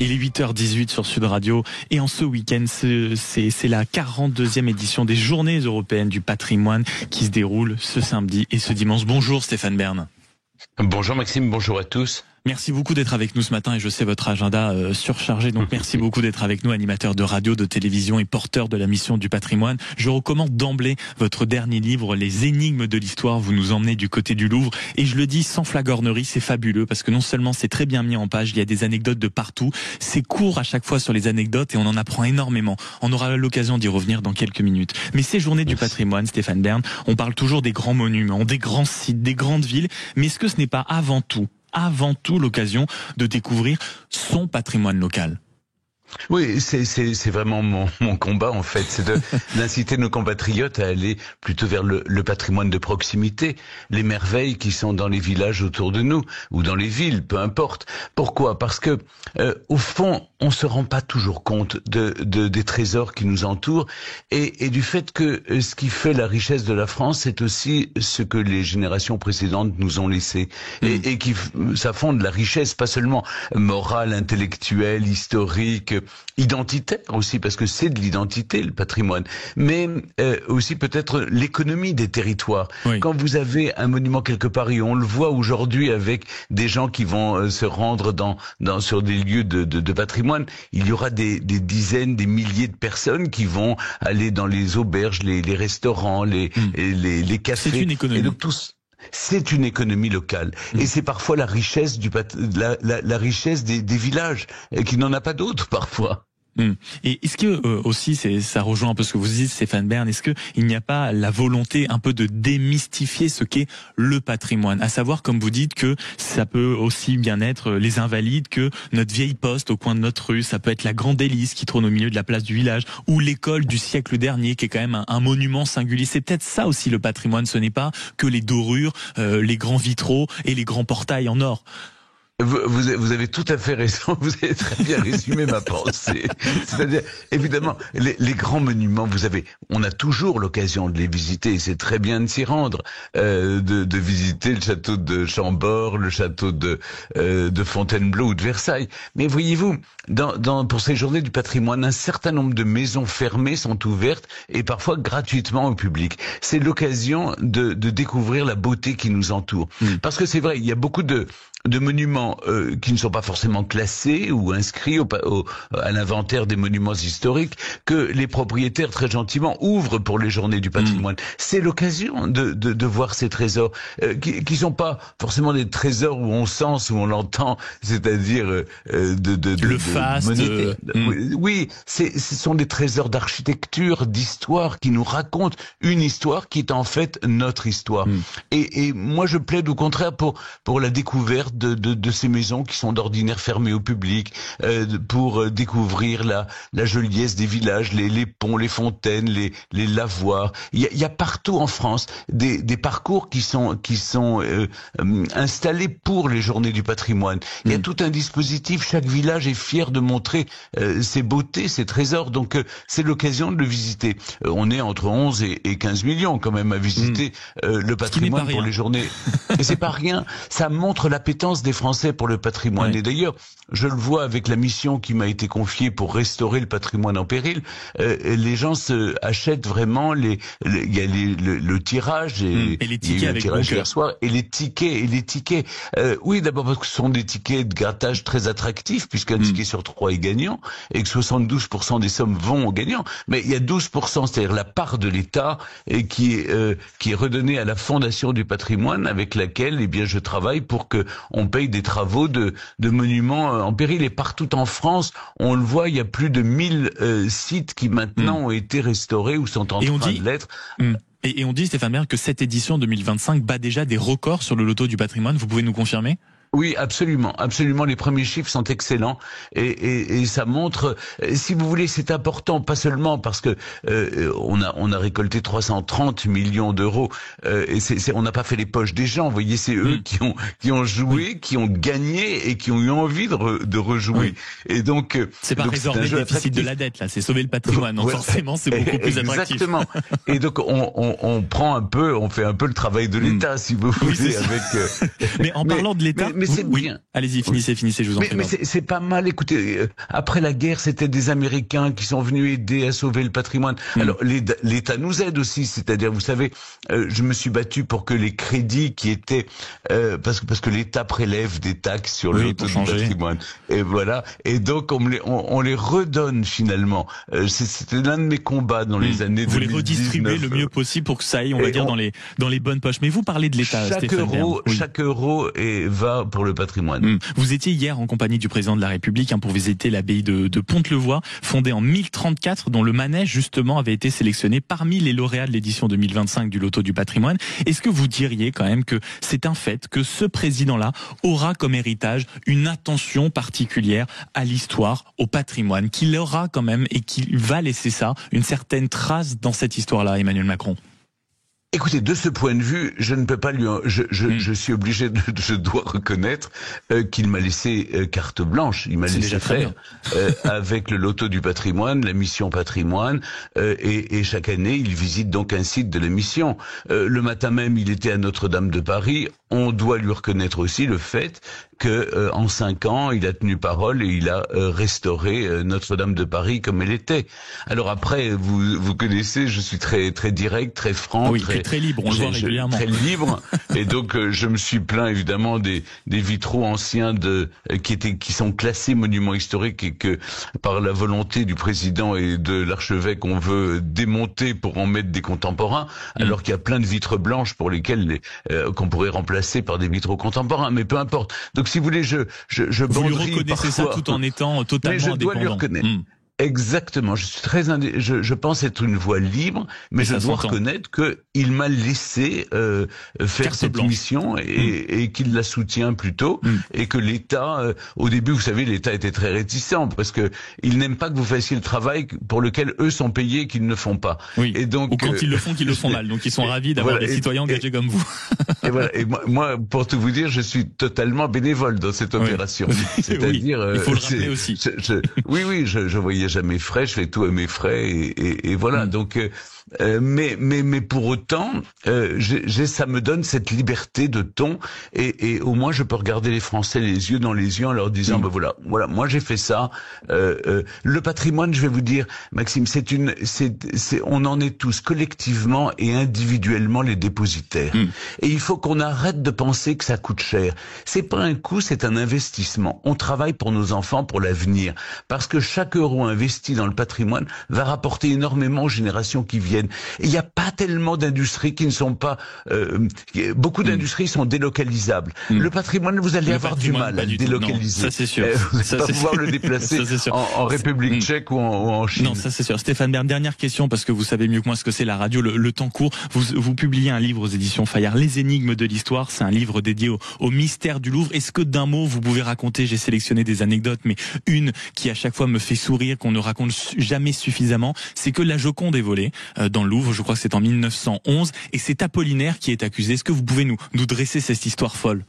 Il est 8h18 sur Sud Radio et en ce week-end, c'est la 42e édition des Journées européennes du patrimoine qui se déroule ce samedi et ce dimanche. Bonjour Stéphane Bern. Bonjour Maxime, bonjour à tous. Merci beaucoup d'être avec nous ce matin et je sais votre agenda surchargé, donc merci beaucoup d'être avec nous, animateur de radio, de télévision et porteur de la mission du patrimoine. Je recommande d'emblée votre dernier livre, Les énigmes de l'histoire. Vous nous emmenez du côté du Louvre et je le dis sans flagornerie, c'est fabuleux parce que non seulement c'est très bien mis en page, il y a des anecdotes de partout, c'est court à chaque fois sur les anecdotes et on en apprend énormément. On aura l'occasion d'y revenir dans quelques minutes. Mais ces Journées du patrimoine, Stéphane Bern, on parle toujours des grands monuments, des grands sites, des grandes villes, mais est-ce que ce n'est pas avant tout l'occasion de découvrir son patrimoine local? Oui, c'est vraiment mon combat en fait, c'est d'inciter nos compatriotes à aller plutôt vers le patrimoine de proximité, les merveilles qui sont dans les villages autour de nous ou dans les villes, peu importe. Pourquoi? Parce que au fond, on se rend pas toujours compte des trésors qui nous entourent et du fait que ce qui fait la richesse de la France, c'est aussi ce que les générations précédentes nous ont laissé et qui ça fonde la richesse, pas seulement morale, intellectuelle, historique, identitaire aussi, parce que c'est de l'identité, le patrimoine, mais aussi peut-être l'économie des territoires. Oui. Quand vous avez un monument quelque part, et on le voit aujourd'hui avec des gens qui vont se rendre sur des lieux de patrimoine, il y aura des dizaines, des milliers de personnes qui vont aller dans les auberges, les restaurants, les cafés. C'est une économie. Et donc c'est une économie locale et c'est parfois la richesse la richesse des villages qui n'en a pas d'autres parfois. Et est-ce que aussi ça rejoint un peu ce que vous dites Stéphane Bern, est-ce que il n'y a pas la volonté un peu de démystifier ce qu'est le patrimoine, à savoir comme vous dites que ça peut aussi bien être les Invalides que notre vieille poste au coin de notre rue, ça peut être la Grande Hélice qui trône au milieu de la place du village ou l'école du siècle dernier qui est quand même un monument singulier. C'est peut-être ça aussi le patrimoine, ce n'est pas que les dorures, les grands vitraux et les grands portails en or. Vous avez tout à fait raison, vous avez très bien résumé ma pensée. C'est-à-dire, évidemment, les grands monuments, on a toujours l'occasion de les visiter, et c'est très bien de s'y rendre, de visiter le château de Chambord, le château de Fontainebleau ou de Versailles. Mais voyez-vous, pour ces journées du patrimoine, un certain nombre de maisons fermées sont ouvertes, et parfois gratuitement au public. C'est l'occasion de découvrir la beauté qui nous entoure. Parce que c'est vrai, il y a beaucoup de monuments qui ne sont pas forcément classés ou inscrits à l'inventaire des monuments historiques que les propriétaires très gentiment ouvrent pour les journées du patrimoine. C'est l'occasion de voir ces trésors qui sont pas forcément des trésors où on sent, où on l'entend, c'est-à-dire le faste. Oui, ce sont des trésors d'architecture, d'histoire qui nous racontent une histoire qui est en fait notre histoire. Et moi je plaide au contraire pour la découverte de ces maisons qui sont d'ordinaire fermées au public, pour découvrir la joliesse des villages, les ponts, les fontaines, les lavoirs. Il y a partout en France des parcours qui sont installés pour les journées du patrimoine. Il y a tout un dispositif, chaque village est fier de montrer ses beautés, ses trésors, donc c'est l'occasion de le visiter. On est entre 11 et 15 millions quand même à visiter le patrimoine pour les journées. Et c'est pas rien, ça montre l'appétence des Français pour le patrimoine. Oui. Et d'ailleurs, je le vois avec la mission qui m'a été confiée pour restaurer le patrimoine en péril. Les gens achètent vraiment il y a le tirage et les tickets, il y a eu avec le tirage hier soir et les tickets. Oui, d'abord parce que ce sont des tickets de grattage très attractifs puisqu'un ticket sur 3 est gagnant et que 72% des sommes vont aux gagnants. Mais il y a 12%, c'est-à-dire la part de l'État qui est redonnée à la Fondation du patrimoine avec laquelle, je travaille pour que on paye des travaux de monuments en péril. Et partout en France, on le voit, il y a plus de 1000 sites qui maintenant ont été restaurés ou sont en train de l'être. Et on dit, Stéphane Bern, que cette édition 2025 bat déjà des records sur le loto du patrimoine. Vous pouvez nous confirmer ? Oui, absolument, absolument. Les premiers chiffres sont excellents et ça montre. Si vous voulez, c'est important, pas seulement parce que on a récolté 330 millions d'euros. Et on n'a pas fait les poches des gens. Vous voyez, c'est eux qui ont joué, qui ont gagné et qui ont eu envie de rejouer. Oui. Et donc c'est pas résorber le déficit de la dette là, c'est sauver le patrimoine. Donc forcément, c'est beaucoup plus attractif. Exactement. Et donc on fait un peu le travail de l'État, si vous voulez, avec. Mais en parlant de l'État. mais c'est bien. Allez-y, finissez, je vous en prie. Mais c'est pas mal. Écoutez, après la guerre, c'était des Américains qui sont venus aider à sauver le patrimoine. Alors l'État nous aide aussi, c'est-à-dire, vous savez, je me suis battu pour que les crédits qui étaient parce que l'État prélève des taxes sur le patrimoine. Et voilà. Et donc on les redonne finalement. C'était l'un de mes combats dans les années 2019. Vous les redistribuez le mieux possible pour que ça aille, on va dire, dans les bonnes poches. Mais vous parlez de l'État, Stéphane Bern. Chaque euro va pour le patrimoine. Vous étiez hier en compagnie du président de la République pour visiter l'abbaye de Pont-le-Voix, fondée en 1034, dont le manège justement avait été sélectionné parmi les lauréats de l'édition 2025 du Loto du patrimoine. Est-ce que vous diriez quand même que c'est un fait que ce président-là aura comme héritage une attention particulière à l'histoire, au patrimoine, qu'il aura quand même et qu'il va laisser ça, une certaine trace dans cette histoire-là, Emmanuel Macron? Écoutez, de ce point de vue, je ne peux pas lui. Je suis obligé je dois reconnaître qu'il m'a laissé carte blanche. Il m'a laissé faire avec le Loto du patrimoine, la mission patrimoine, et chaque année, il visite donc un site de la mission. Le matin même, il était à Notre-Dame de Paris. On doit lui reconnaître aussi le fait que en 5 ans, il a tenu parole et il a restauré Notre-Dame de Paris comme elle était. Alors après, vous connaissez, je suis très direct, très franc, très libre, on le voit régulièrement. Très libre. Et donc je me suis plaint évidemment des vitraux anciens qui sont classés monuments historiques et que par la volonté du président et de l'archevêque, on veut démonter pour en mettre des contemporains, alors qu'il y a plein de vitres blanches pour lesquelles qu'on pourrait remplacer par des vitraux contemporains. Mais peu importe. Donc si vous voulez, je vous lui reconnaissez parfois ça tout en étant totalement indépendant. Mais je dois lui reconnaître. Exactement. Je suis je pense être une voix libre, mais je dois reconnaître que il m'a laissé faire cette mission et qu'il la soutient plutôt et que l'État, au début, vous savez, l'État était très réticent parce que il n'aime pas que vous fassiez le travail pour lequel eux sont payés et qu'ils ne font pas. Et donc, ou quand ils le font, qu'ils le font mal. Donc ils sont ravis d'avoir des citoyens engagés comme vous. Et voilà. Et moi, pour tout vous dire, je suis totalement bénévole dans cette opération. C'est-à-dire, il faut le rappeler aussi. Je voyais jamais frais, je fais tout à mes frais et voilà. Donc, mais pour autant, ça me donne cette liberté de ton et au moins je peux regarder les Français les yeux dans les yeux en leur disant voilà, moi j'ai fait ça. Le patrimoine, je vais vous dire, Maxime, on en est tous collectivement et individuellement les dépositaires. Et il faut qu'on arrête de penser que ça coûte cher. C'est pas un coût, c'est un investissement. On travaille pour nos enfants, pour l'avenir, parce que chaque euro investi dans le patrimoine va rapporter énormément aux générations qui viennent. Il n'y a pas tellement d'industries qui ne sont pas... beaucoup d'industries sont délocalisables. Le patrimoine, vous allez avoir du mal à le délocaliser. Non, ça c'est sûr. Vous n'allez pas pouvoir le déplacer en République tchèque ou en Chine. Non, ça c'est sûr. Stéphane Bern, dernière question, parce que vous savez mieux que moi ce que c'est la radio, le temps court. Vous publiez un livre aux éditions Fayard, Les énigmes de l'histoire. C'est un livre dédié au mystère du Louvre. Est-ce que d'un mot, vous pouvez raconter, j'ai sélectionné des anecdotes, mais une qui à chaque fois me fait sourire, qu'on ne raconte jamais suffisamment, c'est que la Joconde est volée dans le Louvre, je crois que c'est en 1911, et c'est Apollinaire qui est accusé. Est-ce que vous pouvez nous dresser cette histoire folle?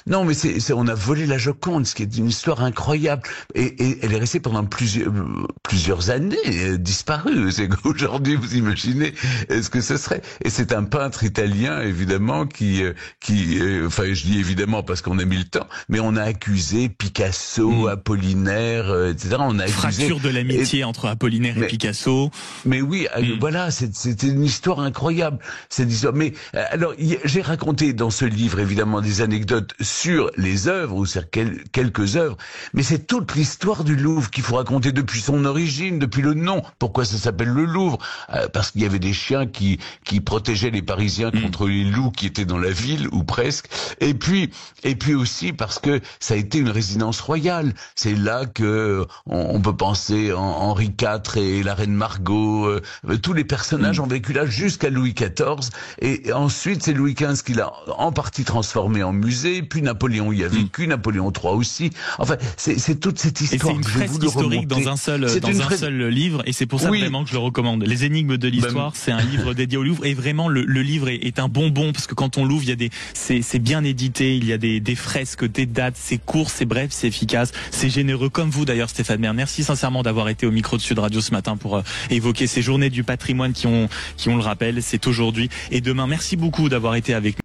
Non, mais on a volé la Joconde, ce qui est une histoire incroyable. Et elle est restée pendant plusieurs années disparue. C'est qu'aujourd'hui, vous imaginez ce que ce serait. Et c'est un peintre italien, évidemment, qui enfin, je dis évidemment parce qu'on a mis le temps, mais on a accusé Picasso, Apollinaire, etc. On a accusé... Fracture de l'amitié entre Apollinaire et Picasso. Mais oui, voilà, c'était une histoire incroyable, cette histoire. Mais alors, j'ai raconté dans ce livre, évidemment, des anecdotes sur les œuvres ou sur quelques œuvres, mais c'est toute l'histoire du Louvre qu'il faut raconter depuis son origine, depuis le nom. Pourquoi ça s'appelle le Louvre? Parce qu'il y avait des chiens qui protégeaient les Parisiens contre les loups qui étaient dans la ville ou presque. Et puis aussi parce que ça a été une résidence royale. C'est là que on peut penser Henri IV et la reine Margot. Tous les personnages ont vécu là jusqu'à Louis XIV. Et ensuite, c'est Louis XV qui l'a en partie transformé en musée, puis Napoléon y a vécu, Napoléon III aussi. Enfin, c'est toute cette histoire. Et c'est une fresque historique dans un seul livre, et c'est pour ça vraiment que je le recommande. Les énigmes de l'histoire, c'est un livre dédié au Louvre, et vraiment le livre est un bonbon, parce que quand on l'ouvre, c'est bien édité, il y a des fresques, des dates, c'est court, c'est bref, c'est efficace, c'est généreux, comme vous d'ailleurs, Stéphane Bern. Merci sincèrement d'avoir été au micro de Sud Radio ce matin pour évoquer ces journées du patrimoine qui ont le rappel, c'est aujourd'hui et demain. Merci beaucoup d'avoir été avec nous.